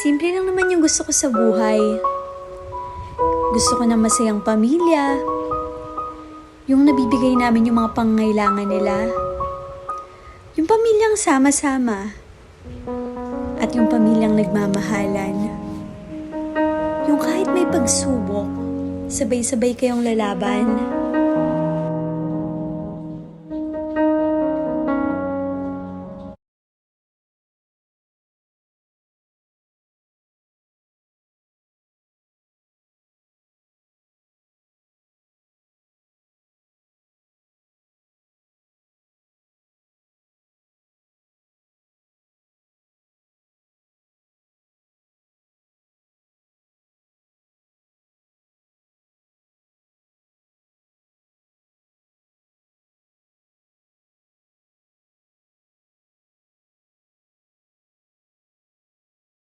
Simple lang naman yung gusto ko sa buhay. Gusto ko ng masayang pamilya. Yung nabibigay namin yung mga pangangailangan nila. Yung pamilyang sama-sama. At yung pamilyang nagmamahalan. Yung kahit may pagsubok, sabay-sabay kayong lalaban.